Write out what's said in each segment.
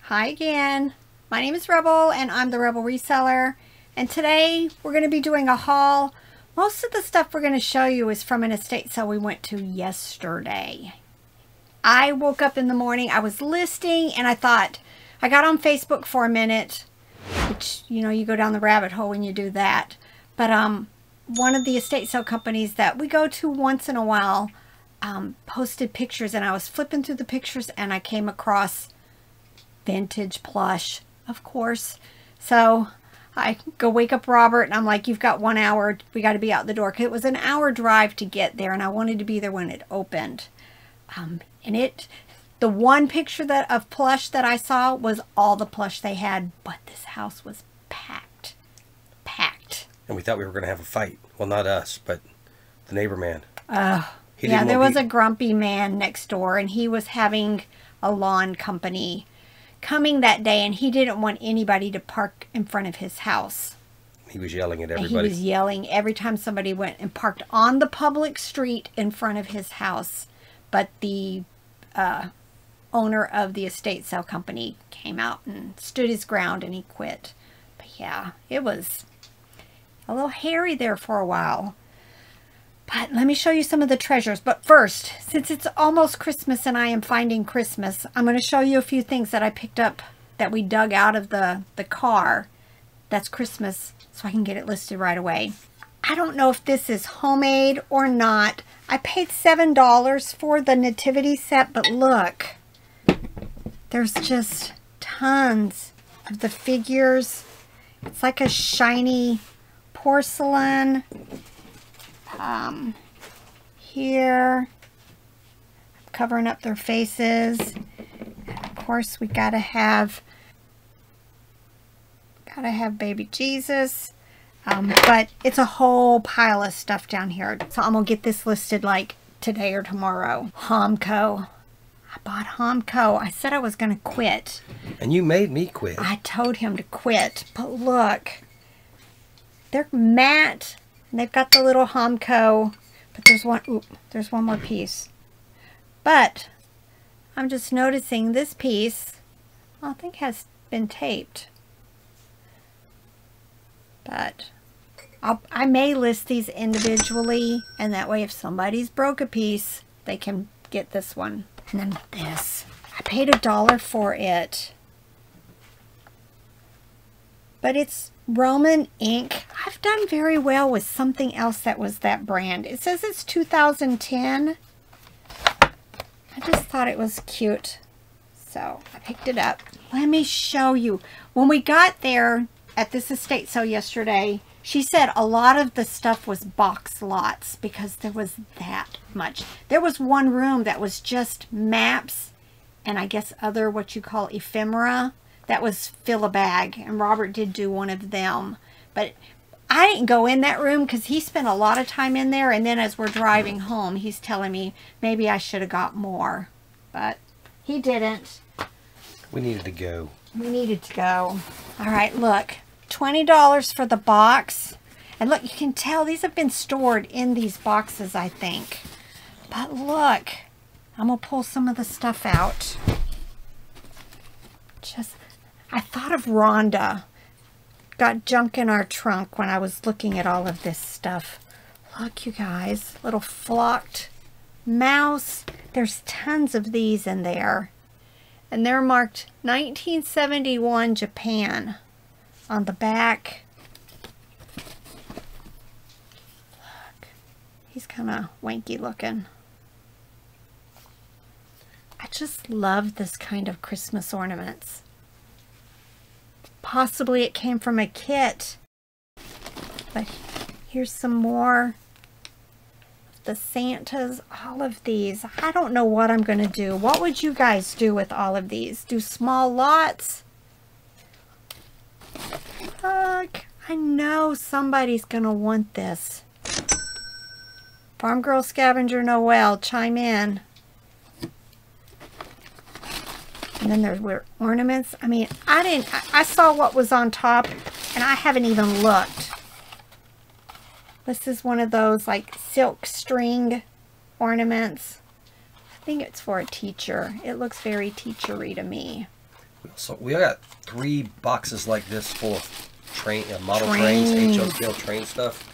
Hi again. My name is Rebel and I'm the Rebel Reseller, and today we're going to be doing a haul. Most of the stuff we're going to show you is from an estate sale we went to yesterday. I woke up in the morning, I was listing, and I thought, I got on Facebook for a minute, which, you know, you go down the rabbit hole when you do that. But one of the estate sale companies that we go to once in a while posted pictures, and I was flipping through the pictures and I came across vintage plush, of course. So I go wake up Robert and I'm like, you've got 1 hour, we got to be out the door, because it was an hour drive to get there and I wanted to be there when it opened. And the one picture of plush that I saw was all the plush they had, but this house was packed. And we thought we were going to have a fight. Well, not us, but the neighbor man. Yeah, there was a grumpy man next door, and he was having a lawn company coming that day, and he didn't want anybody to park in front of his house. He was yelling at everybody. And he was yelling every time somebody went and parked on the public street in front of his house. But the owner of the estate sale company came out and stood his ground, and he quit. But yeah, it was a little hairy there for a while. But let me show you some of the treasures. But first, since it's almost Christmas and I am finding Christmas, I'm going to show you a few things that I picked up that we dug out of the car. That's Christmas, so I can get it listed right away. I don't know if this is homemade or not. I paid $7 for the nativity set, but look. There's just tons of the figures. It's like a shiny porcelain. Here, covering up their faces. And of course, we gotta have baby Jesus. But it's a whole pile of stuff down here, so I'm gonna get this listed like today or tomorrow. Homco. I bought Homco. I said I was gonna quit, and you made me quit. I told him to quit, but look, they're matte. And they've got the little Homco, but there's one more piece. But I'm just noticing this piece, I think has been taped. But I may list these individually, and that way if somebody's broke a piece, they can get this one. And then this, I paid $1 for it. But it's Roman ink. I've done very well with something else that was that brand. It says it's 2010. I just thought it was cute, so I picked it up. Let me show you. When we got there at this estate sale yesterday, she said a lot of the stuff was box lots because there was that much. There was one room that was just maps and I guess other what you call ephemera. That was fill a bag, and Robert did do one of them. But I didn't go in that room because he spent a lot of time in there, and then as we're driving home, he's telling me maybe I should have got more. But he didn't. We needed to go. We needed to go. All right, look. $20 for the box. And look, you can tell these have been stored in these boxes, I think. But look, I'm going to pull some of the stuff out. I thought of Rhonda. Got junk in our trunk when I was looking at all of this stuff. Look, you guys. Little flocked mouse. There's tons of these in there. And they're marked 1971 Japan on the back. Look. He's kind of wanky looking. I just love this kind of Christmas ornaments. Possibly it came from a kit. But here's some more of the Santas. All of these. I don't know what I'm going to do. What would you guys do with all of these? Do small lots? Look, I know somebody's going to want this. Farm Girl Scavenger Noel, chime in. And then there were ornaments. I mean, I saw what was on top and I haven't even looked. This is one of those like silk string ornaments. I think it's for a teacher. It looks very teachery to me. So we got 3 boxes like this full of model trains, HO scale train stuff.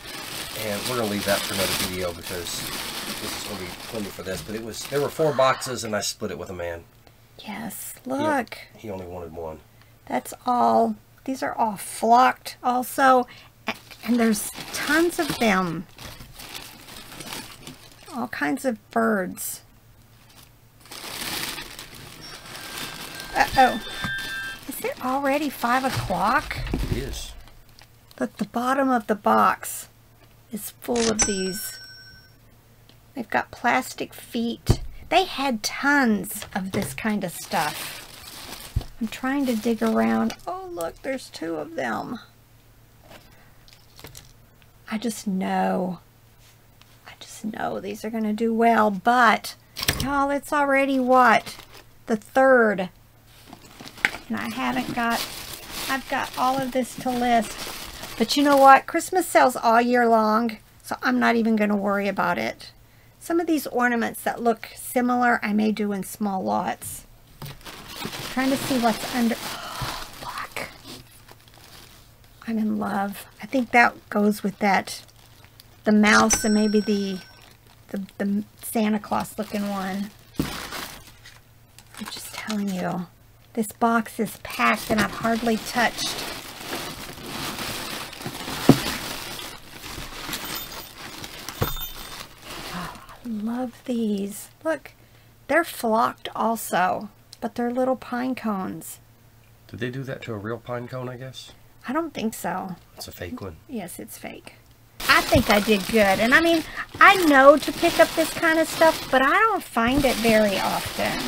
And we're going to leave that for another video because this is going to be plenty for this. But there were 4 boxes and I split it with a man. Yes, look. He only wanted 1. That's all. These are all flocked also. And there's tons of them. All kinds of birds. Uh-oh. Is it already 5 o'clock? It is. Look, the bottom of the box is full of these. They've got plastic feet. They had tons of this kind of stuff. I'm trying to dig around. Oh, look, there's 2 of them. I just know these are going to do well, but y'all, it's already what? The 3rd. And I've got all of this to list. But you know what? Christmas sells all year long, so I'm not even going to worry about it. Some of these ornaments that look similar, I may do in small lots. Trying to see what's under. Oh, look. I'm in love. I think that goes with that. The mouse and maybe the Santa Claus looking one. I'm just telling you. This box is packed and I've hardly touched. Oh, I love these. Look, they're flocked also, but they're little pine cones. Did they do that to a real pine cone, I guess? I don't think so. It's a fake one. Yes, it's fake. I think I did good. And I mean, I know to pick up this kind of stuff, but I don't find it very often.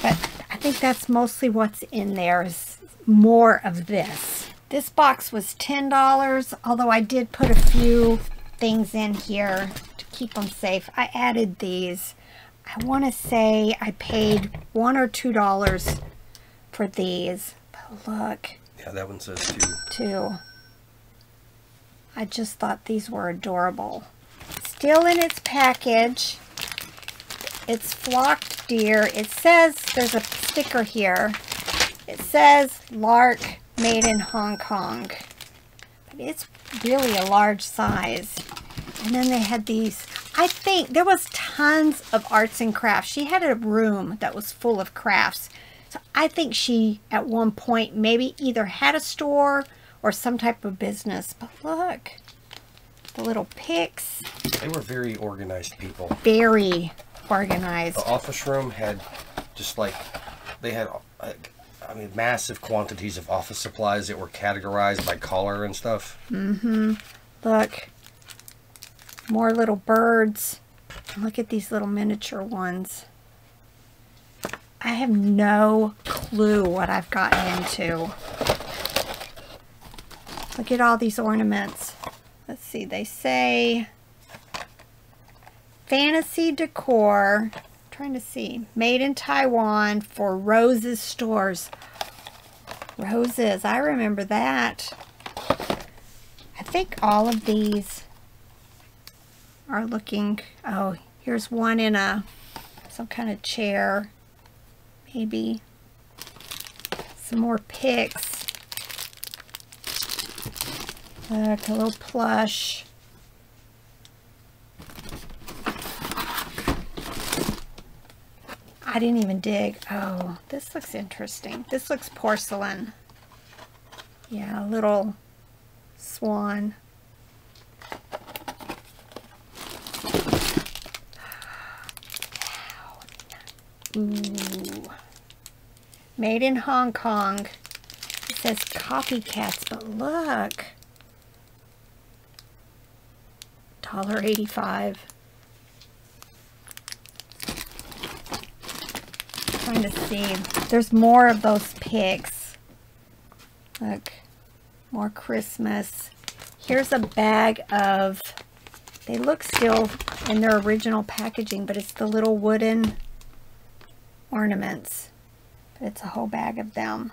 But I think that's mostly what's in there is more of this. This box was $10, although I did put a few things in here to keep them safe. I added these. I want to say I paid $1 or $2 for these. But look. Yeah, that one says 2. 2. I just thought these were adorable. Still in its package. It's flocked deer. It says, there's a sticker here. It says Lark made in Hong Kong. But it's really a large size. And then they had these, I think there was tons of arts and crafts. She had a room that was full of crafts. So I think she, at one point, maybe either had a store or some type of business. But look, the little picks. They were very organized people. Very organized. The office room had just like, they had, I mean, massive quantities of office supplies that were categorized by color and stuff. Mm-hmm. Look, more little birds. Look at these little miniature ones. I have no clue what I've gotten into. Look at all these ornaments. Let's see, they say fantasy decor. I'm trying to see. Made in Taiwan for Roses stores. Roses, I remember that. I think all of these are looking, oh, here's one in some kind of chair. Maybe. Some more picks. Look, a little plush. I didn't even dig. Oh, this looks interesting. This looks porcelain. Yeah, a little swan. Ooh. Made in Hong Kong. It says copycats, but look. $1.85. Trying to see. There's more of those picks. Look. More Christmas. Here's a bag of, they look still in their original packaging, but it's the little wooden ornaments. But it's a whole bag of them.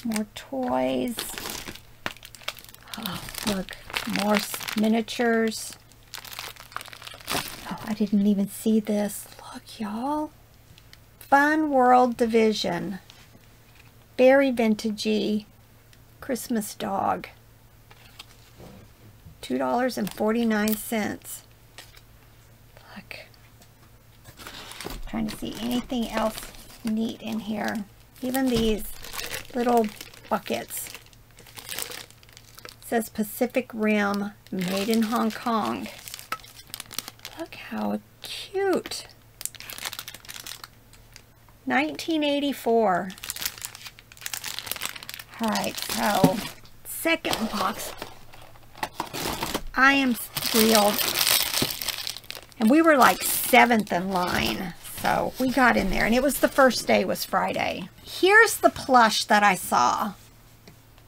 More toys. Oh, look, more miniatures. Oh, I didn't even see this. Look, y'all. Fun World Division. Very vintagey Christmas dog. $2.49. Look. Trying to see anything else neat in here. Even these little buckets. It says Pacific Rim, made in Hong Kong. Look how cute. 1984. Alright, so second box. I am thrilled. And we were like 7th in line. So we got in there. And it was the first day, was Friday. Here's the plush that I saw.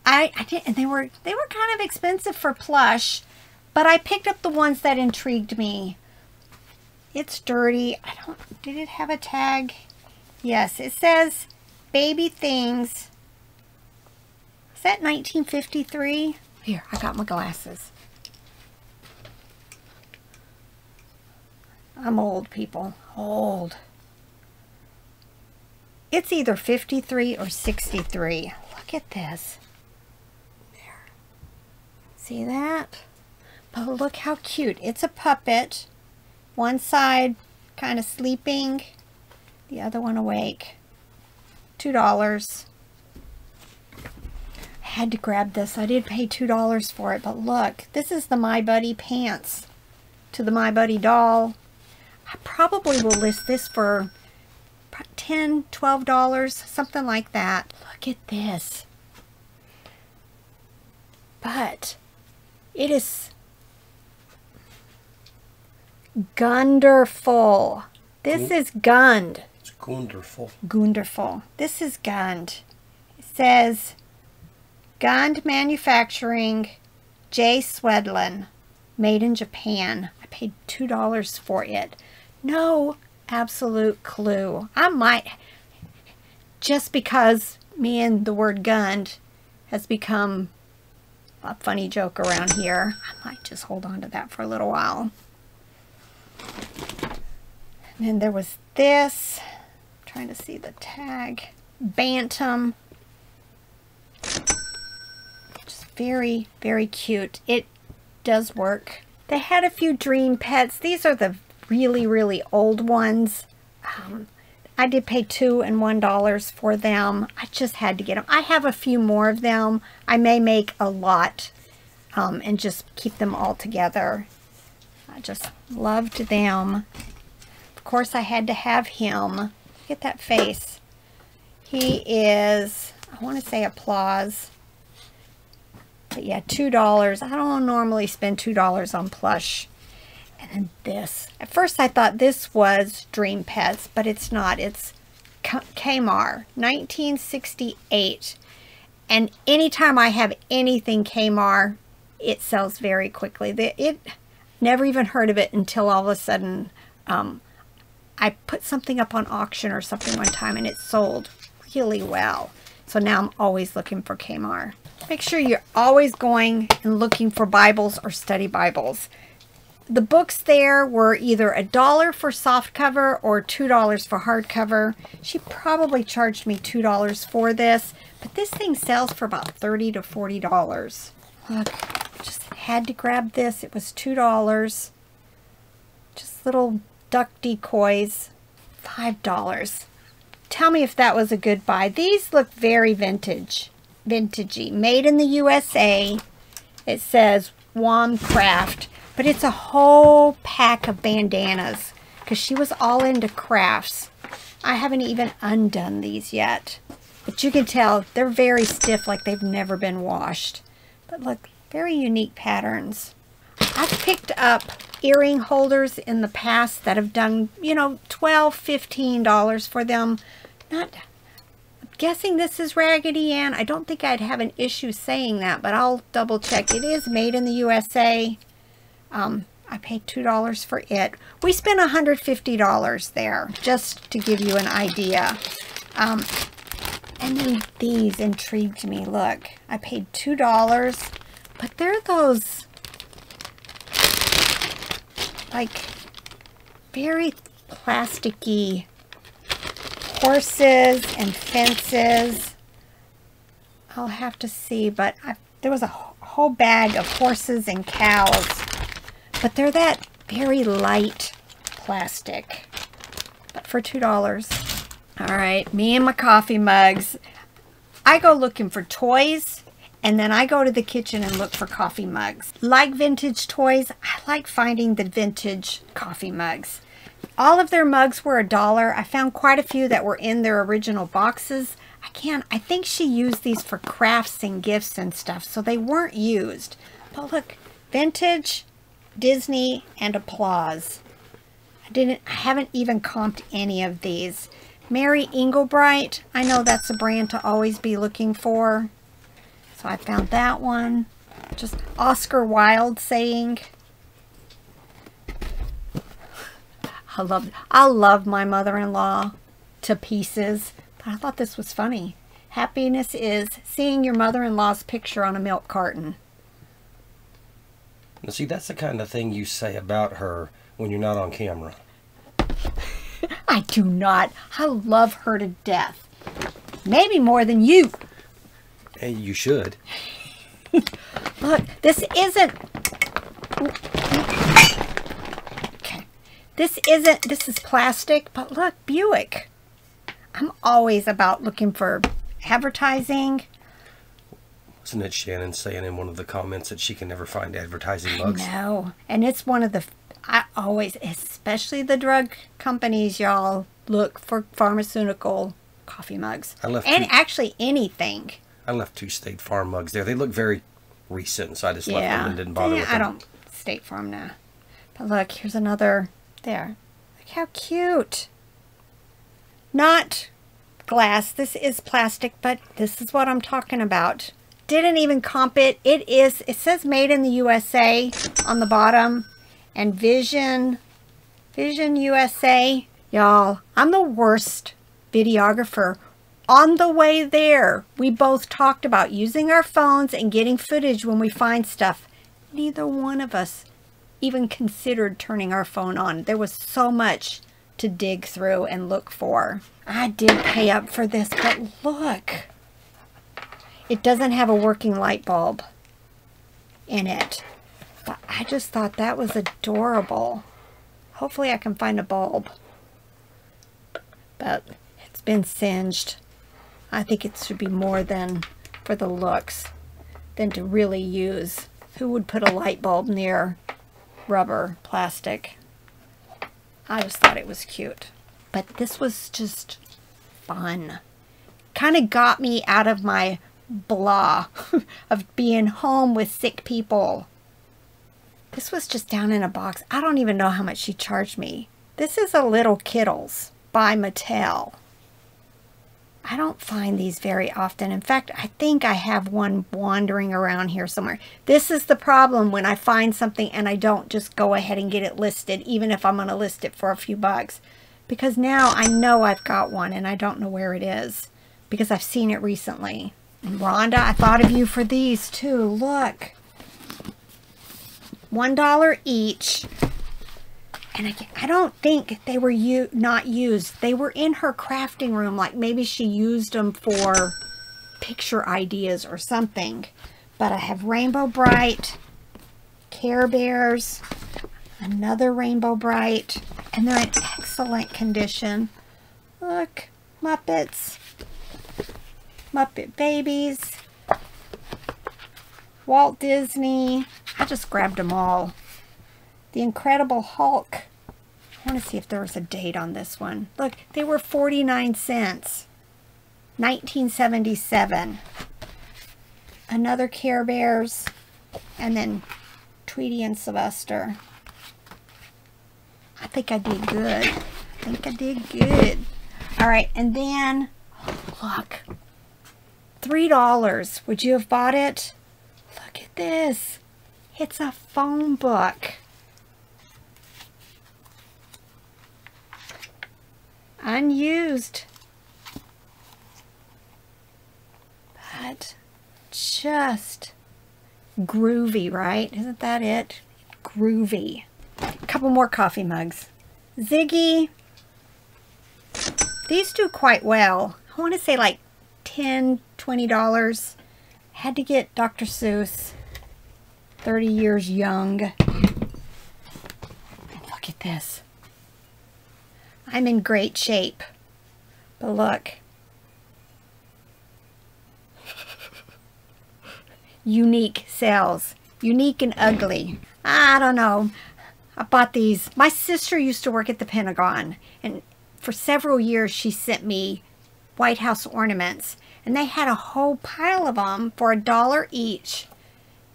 I did, and they were kind of expensive for plush, but I picked up the ones that intrigued me. It's dirty. Did it have a tag? Yes, it says Baby Things. Is that 1953? Here, I got my glasses. I'm old, people. Old. It's either 53 or 63. Look at this. There. See that? But look how cute. It's a puppet. One side kind of sleeping. The other one awake. $2. I had to grab this. I did pay $2 for it, but look, this is the My Buddy pants to the My Buddy doll. I probably will list this for $10, $12, something like that. Look at this. But it is gunderful. This is gunned. It's gunderful. Gunderful. This is gunned. It says Gund Manufacturing, J. Swedlin, made in Japan. I paid $2 for it. No absolute clue. I might, just because me and the word gunned has become a funny joke around here, I might just hold on to that for a little while. And then there was this. I'm trying to see the tag. Bantam. Just very, very cute. It does work. They had a few dream pets. These are the really, really old ones. I did pay $2 and $1 for them. I just had to get them. I have a few more of them. I may make a lot and just keep them all together. I just loved them. Of course, I had to have him. Look at that face. He is, I want to say applause. But yeah, $2. I don't normally spend $2 on plush. And then this. At first I thought this was Dream Pets, but it's not. It's Kmart, 1968. And anytime I have anything Kmart, it sells very quickly. Never even heard of it until all of a sudden I put something up on auction or something one time and it sold really well. So now I'm always looking for Kmart. Make sure you're always going and looking for Bibles or study Bibles. The books there were either $1 for softcover or $2 for hardcover. She probably charged me $2 for this, but this thing sells for about $30 to $40. Look, just had to grab this. It was $2. Just little duck decoys, $5. Tell me if that was a good buy. These look very vintagey. Made in the USA. It says Wom Craft. But it's a whole pack of bandanas because she was all into crafts. I haven't even undone these yet. But you can tell they're very stiff, like they've never been washed. But look, very unique patterns. I've picked up earring holders in the past that have done, you know, $12, $15 for them. I'm guessing this is Raggedy Ann. I don't think I'd have an issue saying that, but I'll double check. It is made in the USA. I paid $2 for it. We spent $150 there, just to give you an idea. And then these intrigued me. Look, I paid $2, but they're those, like, very plasticky horses and fences. I'll have to see, but there was a whole bag of horses and cows, but they're that very light plastic, but for $2. All right, me and my coffee mugs. I go looking for toys, and then I go to the kitchen and look for coffee mugs. Like vintage toys, I like finding the vintage coffee mugs. All of their mugs were $1. I found quite a few that were in their original boxes. I think she used these for crafts and gifts and stuff, so they weren't used. But look, vintage, Disney, and applause. I haven't even comped any of these. Mary Englebright, I know that's a brand to always be looking for. So I found that one. Just Oscar Wilde saying. I love my mother-in-law to pieces. But I thought this was funny. Happiness is seeing your mother-in-law's picture on a milk carton. Now see, that's the kind of thing you say about her when you're not on camera. I do not. I love her to death. Maybe more than you. And you should. Look, this isn't... Okay. This is plastic, but look, Buick. I'm always about looking for advertising. Wasn't it Shannon saying in one of the comments that she can never find advertising mugs? No, and it's one of the... I always, especially the drug companies, y'all, look for pharmaceutical coffee mugs. Actually anything. I left 2 State Farm mugs there. They look very recent, so I just left them and didn't bother with them. I don't State Farm now. But look, here's another there. Look how cute. Not glass. This is plastic, but this is what I'm talking about. Didn't even comp it. It says made in the USA on the bottom. And Vision USA. Y'all, I'm the worst videographer. On the way there, we both talked about using our phones and getting footage when we find stuff. Neither one of us even considered turning our phone on. There was so much to dig through and look for. I did pay up for this, but look. It doesn't have a working light bulb in it. But I just thought that was adorable. Hopefully I can find a bulb. But it's been singed. I think it should be more than for the looks than to really use. Who would put a light bulb near rubber, plastic? I just thought it was cute. But this was just fun. Kind of got me out of my blah of being home with sick people. This was just down in a box. I don't even know how much she charged me. This is a Little Kittles by Mattel. I don't find these very often. In fact, I think I have one wandering around here somewhere. This is the problem when I find something and I don't just go ahead and get it listed, even if I'm going to list it for a few bucks. Because now I know I've got one and I don't know where it is because I've seen it recently. And Rhonda, I thought of you for these too. Look. $1 each. And I don't think they were not used. They were in her crafting room. Like maybe she used them for picture ideas or something. But I have Rainbow Bright, Care Bears, another Rainbow Bright. And they're in excellent condition. Look, Muppets, Muppet Babies, Walt Disney. I just grabbed them all. The Incredible Hulk. I want to see if there was a date on this one. Look, they were 49 cents. 1977. Another Care Bears. And then Tweety and Sylvester. I think I did good. I think I did good. Alright, and then, look. $3. Would you have bought it? Look at this. It's a phone book. Unused. But just groovy, right? Isn't that it? Groovy. A couple more coffee mugs. Ziggy. These do quite well. I want to say like $10, $20. Had to get Dr. Seuss, 30 Years Young. And look at this. I'm in great shape. But look. Unique sales. Unique and ugly. I don't know. I bought these. My sister used to work at the Pentagon, and for several years she sent me White House ornaments, and they had a whole pile of them for $1 each.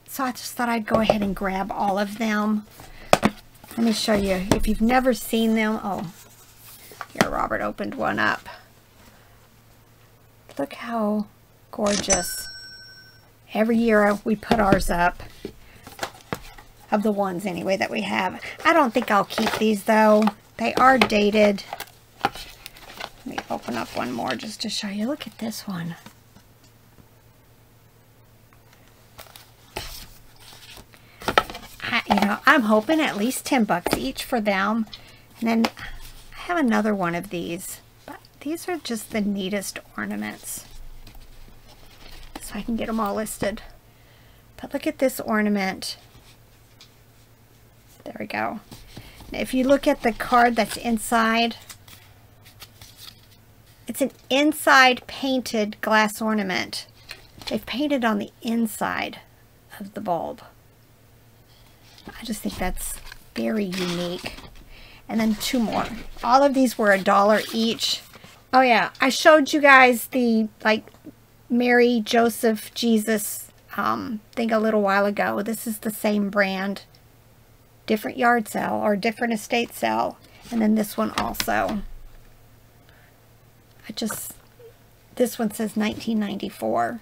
So I just thought I'd go ahead and grab all of them. Let me show you. If you've never seen them, oh, here, Robert opened one up. Look how gorgeous. Every year we put ours up. Of the ones anyway that we have. I don't think I'll keep these though. They are dated. Let me open up one more just to show you. Look at this one. I'm hoping at least 10 bucks each for them. And then I have another one of these. But these are just the neatest ornaments. So I can get them all listed. But look at this ornament. There we go. If you look at the card that's inside, it's an inside painted glass ornament. They've painted on the inside of the bulb. I just think that's very unique. And then two more. All of these were $1 each. Oh yeah, I showed you guys the like Mary, Joseph, Jesus thing a little while ago. This is the same brand. Different yard sale or different estate sale. And then this one also. This one says 1994.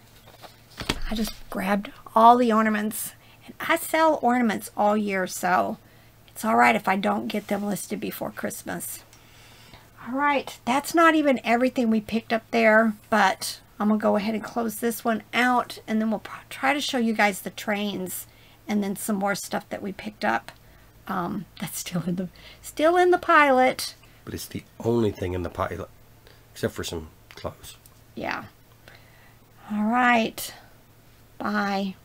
I just grabbed all the ornaments. And I sell ornaments all year, so it's alright if I don't get them listed before Christmas. Alright, that's not even everything we picked up there, but I'm going to go ahead and close this one out, and then we'll try to show you guys the trains and then some more stuff that we picked up. That's still in the pilot. But it's the only thing in the pilot, except for some clothes. Yeah. All right. Bye.